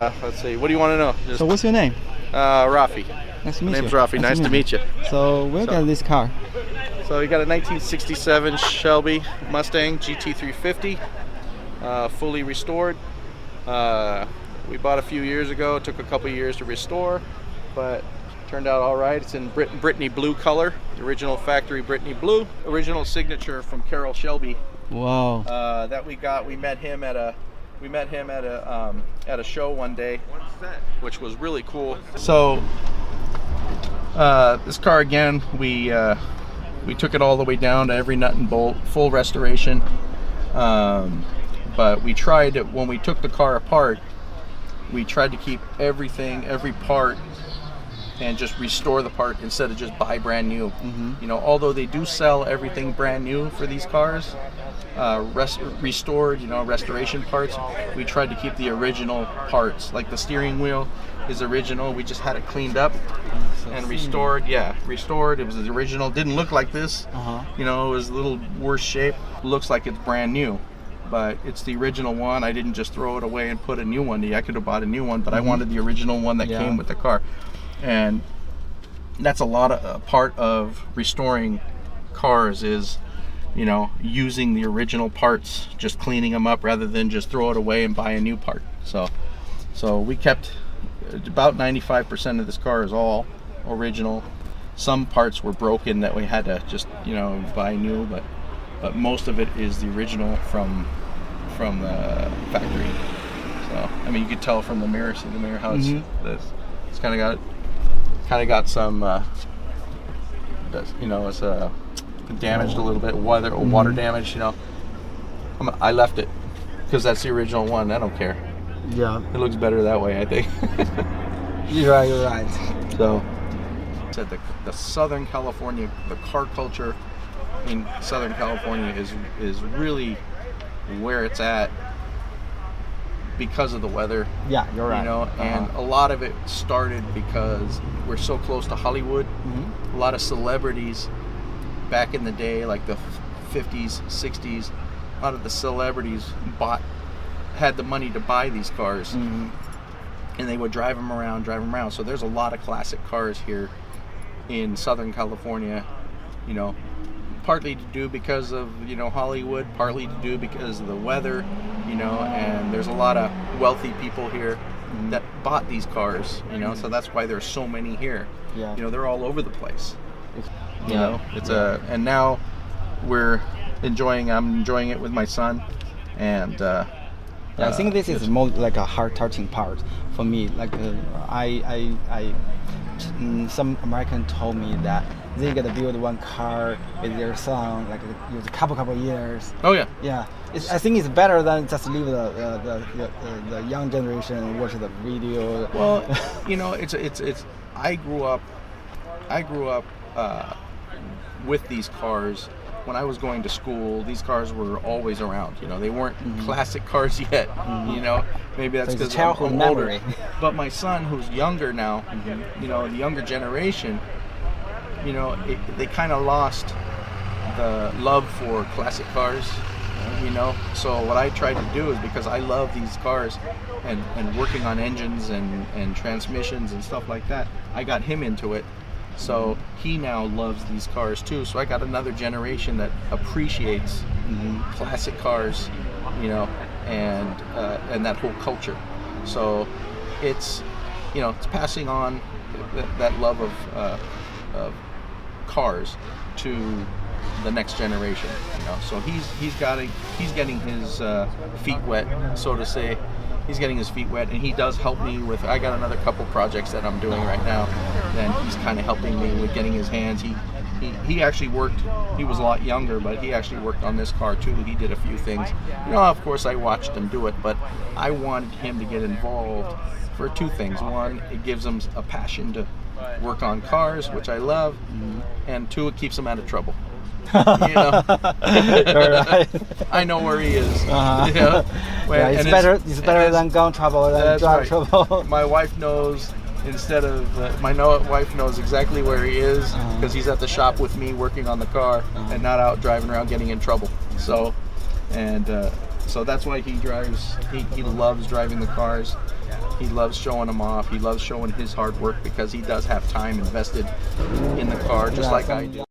Let's see. What do you want to know? So what's your name? Rafi. Nice to meet My you. name's Rafi. Nice to meet you. So where got this car? So you got a 1967 Shelby Mustang GT350, fully restored. We bought a few years ago. Took a couple years to restore, but turned out all right. It's in Brittany blue color, the original factory Brittany blue, original signature from Carroll Shelby. Wow. That we got. We met him at a show one day, which was really cool. So this car again, we took it all the way down to every nut and bolt, full restoration. But we tried it when we took the car apart. We tried to keep everything, every part, and just restore the part instead of just buy brand new. You know, although they do sell everything brand new for these cars, restored, you know, restoration parts, we tried to keep the original parts. Like the steering wheel is original. We just had it cleaned up and restored. Yeah, restored. It was the original. Didn't look like this. You know, it was a little worse shape. Looks like it's brand new, but it's the original one. I didn't just throw it away and put a new one. I could have bought a new one, but I wanted the original one that came with the car. And that's a part of restoring cars is, you know, using the original parts, just cleaning them up rather than just throw it away and buy a new part. So we kept about 95% of this car is all original. Some parts were broken that we had to just, you know, buy new, but most of it is the original from the factory. So I mean, you could tell from the mirror, see the mirror how it's kind of got some you know, it's damaged a little bit, water damage, you know. I left it because that's the original one. I don't care. Yeah. It looks better that way, I think. You're right. So, said the Southern California, the car culture in Southern California is really where it's at because of the weather. Yeah, you're right. You know, and a lot of it started because we're so close to Hollywood. A lot of celebrities back in the day, like the 50s, 60s, a lot of the celebrities had the money to buy these cars, and they would drive them around. So there's a lot of classic cars here in Southern California, you know, partly to do because of, you know, Hollywood, partly to do because of the weather, you know, and there's a lot of wealthy people here that bought these cars, you know, so that's why there's so many here. You know, they're all over the place. You know, it's and now I'm enjoying it with my son, and I think this is more like a heart-touching part for me. Like some American told me that they gotta build one car with their son, like use a couple years. Oh yeah. Yeah. I think it's better than just leave the young generation watch the video. Well, you know, it's. I grew up with these cars. When I was going to school, these cars were always around. You know, they weren't classic cars yet. You know, maybe that's because I'm older. But my son, who's younger now, you know, the younger generation, you know, they kind of lost the love for classic cars. You know, so what I try to do is, because I love these cars and working on engines and transmissions and stuff like that, I got him into it. So he now loves these cars too. So I got another generation that appreciates classic cars, you know, and that whole culture. So it's, you know, it's passing on that love of cars to the next generation, you know. So he's getting his feet wet, so to say. He's getting his feet wet, and he does help me with. I got another couple projects that I'm doing right now, and he's kind of helping me with getting his hands. He actually worked. He was a lot younger, but he actually worked on this car too. He did a few things. You know, of course, I watched him do it, but I wanted him to get involved for two things. One, it gives him a passion to work on cars, which I love, and two, it keeps him out of trouble. You know, I know where he is. You know? It's better than gun trouble than drug trouble. My wife knows. Instead of my wife knows exactly where he is because he's at the shop with me working on the car and not out driving around getting in trouble. So, and So that's why he drives. He loves driving the cars. He loves showing them off. He loves showing his hard work because he does have time invested in the car, just like I do.